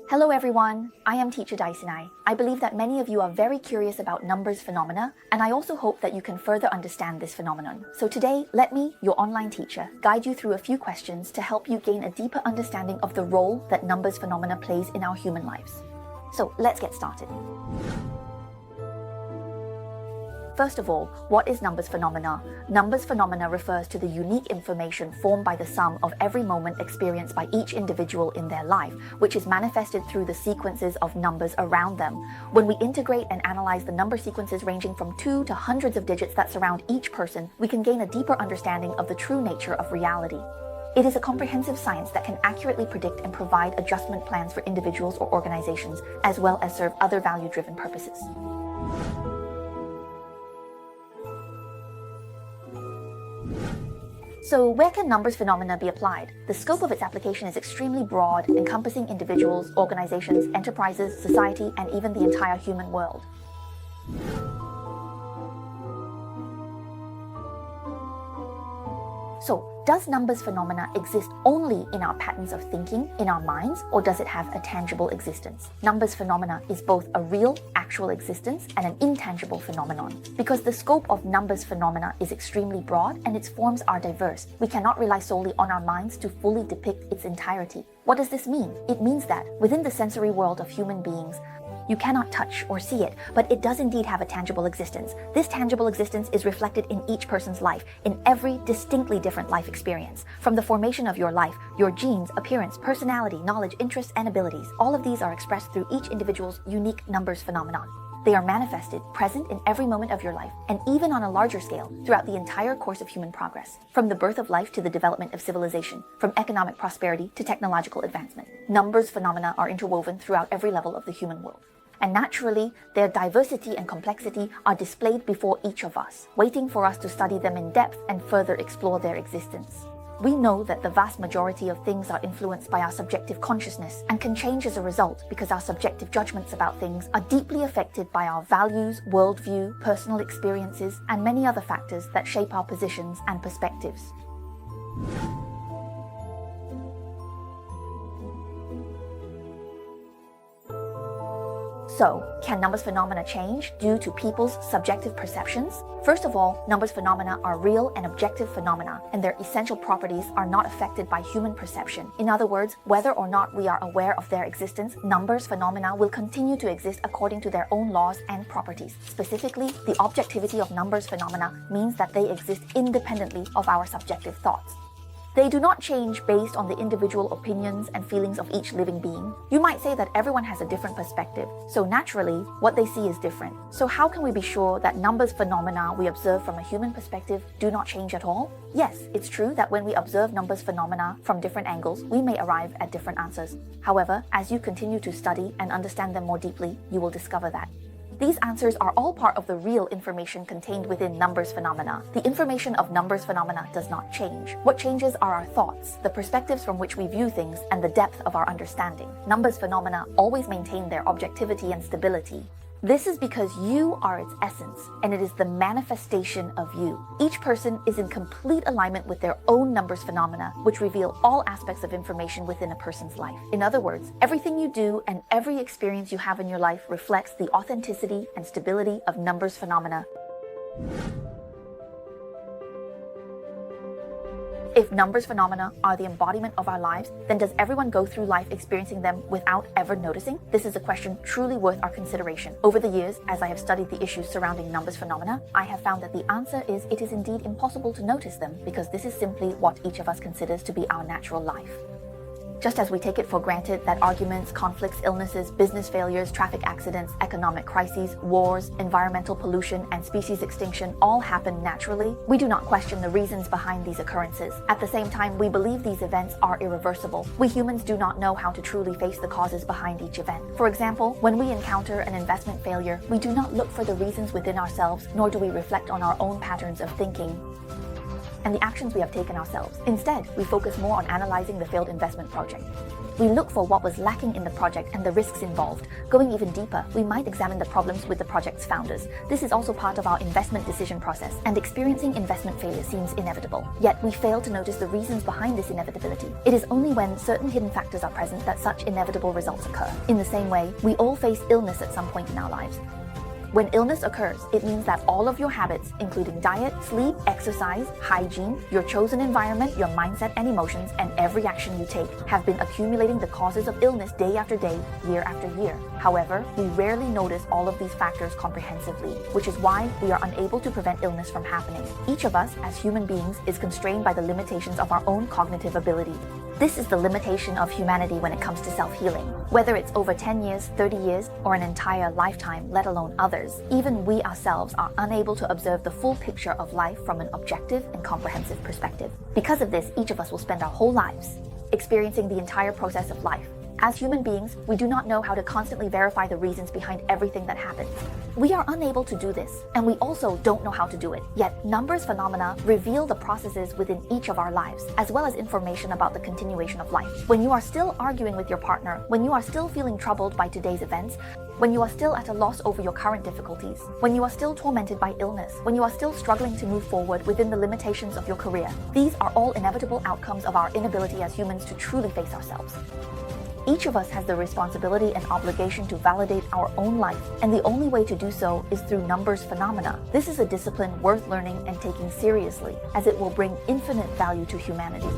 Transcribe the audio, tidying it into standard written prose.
Hello everyone, I am teacher Daisinai. I believe that many of you are very curious about numbers phenomena, and I also hope that you can further understand this phenomenon. So today, let me, your online teacher, guide you through a few questions to help you gain a deeper understanding of the role that numbers phenomena plays in our human lives. So let's get started. First of all, what is numbers phenomena? Numbers phenomena refers to the unique information formed by the sum of every moment experienced by each individual in their life, which is manifested through the sequences of numbers around them. When we integrate and analyze the number sequences ranging from 2 to hundreds of digits that surround each person, we can gain a deeper understanding of the true nature of reality. It is a comprehensive science that can accurately predict and provide adjustment plans for individuals or organizations, as well as serve other value-driven purposes. So where can numbers phenomena be applied? The scope of its application is extremely broad, encompassing individuals, organizations, enterprises, society, and even the entire human world. So, does numbers phenomena exist only in our patterns of thinking, in our minds, or does it have a tangible existence? Numbers phenomena is both a real, actual existence and an intangible phenomenon. Because the scope of numbers phenomena is extremely broad and its forms are diverse, we cannot rely solely on our minds to fully depict its entirety. What does this mean? It means that within the sensory world of human beings, you cannot touch or see it, but it does indeed have a tangible existence. This tangible existence is reflected in each person's life, in every distinctly different life experience. From the formation of your life, your genes, appearance, personality, knowledge, interests, and abilities, all of these are expressed through each individual's unique numbers phenomenon. They are manifested, present in every moment of your life, and even on a larger scale, throughout the entire course of human progress. From the birth of life to the development of civilization, from economic prosperity to technological advancement. Numbers phenomena are interwoven throughout every level of the human world. And naturally, their diversity and complexity are displayed before each of us, waiting for us to study them in depth and further explore their existence. We know that the vast majority of things are influenced by our subjective consciousness and can change as a result because our subjective judgments about things are deeply affected by our values, worldview, personal experiences, and many other factors that shape our positions and perspectives. So, can numbers phenomena change due to people's subjective perceptions? First of all, numbers phenomena are real and objective phenomena, and their essential properties are not affected by human perception. In other words, whether or not we are aware of their existence, numbers phenomena will continue to exist according to their own laws and properties. Specifically, the objectivity of numbers phenomena means that they exist independently of our subjective thoughts. They do not change based on the individual opinions and feelings of each living being. You might say that everyone has a different perspective, so naturally, what they see is different. So how can we be sure that numbers phenomena we observe from a human perspective do not change at all? Yes, it's true that when we observe numbers phenomena from different angles, we may arrive at different answers. However, as you continue to study and understand them more deeply, you will discover that these answers are all part of the real information contained within numbers phenomena. The information of numbers phenomena does not change. What changes are our thoughts, the perspectives from which we view things, and the depth of our understanding. Numbers phenomena always maintain their objectivity and stability. This is because you are its essence, and it is the manifestation of you. Each person is in complete alignment with their own numbers phenomena, which reveal all aspects of information within a person's life. In other words, everything you do and every experience you have in your life reflects the authenticity and stability of numbers phenomena. If numbers phenomena are the embodiment of our lives, then does everyone go through life experiencing them without ever noticing? This is a question truly worth our consideration. Over the years, as I have studied the issues surrounding numbers phenomena, I have found that the answer is it is indeed impossible to notice them because this is simply what each of us considers to be our natural life. Just as we take it for granted that arguments, conflicts, illnesses, business failures, traffic accidents, economic crises, wars, environmental pollution, and species extinction all happen naturally, we do not question the reasons behind these occurrences. At the same time, we believe these events are irreversible. We humans do not know how to truly face the causes behind each event. For example, when we encounter an investment failure, we do not look for the reasons within ourselves, nor do we reflect on our own patterns of thinking and the actions we have taken ourselves. Instead, we focus more on analyzing the failed investment project. We look for what was lacking in the project and the risks involved. Going even deeper, we might examine the problems with the project's founders. This is also part of our investment decision process, and experiencing investment failure seems inevitable. Yet we fail to notice the reasons behind this inevitability. It is only when certain hidden factors are present that such inevitable results occur. In the same way, we all face illness at some point in our lives. When illness occurs, it means that all of your habits, including diet, sleep, exercise, hygiene, your chosen environment, your mindset and emotions, and every action you take, have been accumulating the causes of illness day after day, year after year. However, we rarely notice all of these factors comprehensively, which is why we are unable to prevent illness from happening. Each of us, as human beings, is constrained by the limitations of our own cognitive ability. This is the limitation of humanity when it comes to self-healing. Whether it's over 10 years, 30 years, or an entire lifetime, let alone others, even we ourselves are unable to observe the full picture of life from an objective and comprehensive perspective. Because of this, each of us will spend our whole lives experiencing the entire process of life. As human beings, we do not know how to constantly verify the reasons behind everything that happens. We are unable to do this, and we also don't know how to do it. Yet, numbers phenomena reveal the processes within each of our lives, as well as information about the continuation of life. When you are still arguing with your partner, when you are still feeling troubled by today's events, when you are still at a loss over your current difficulties, when you are still tormented by illness, when you are still struggling to move forward within the limitations of your career, these are all inevitable outcomes of our inability as humans to truly face ourselves. Each of us has the responsibility and obligation to validate our own life, and the only way to do so is through numbers phenomena. This is a discipline worth learning and taking seriously, as it will bring infinite value to humanity.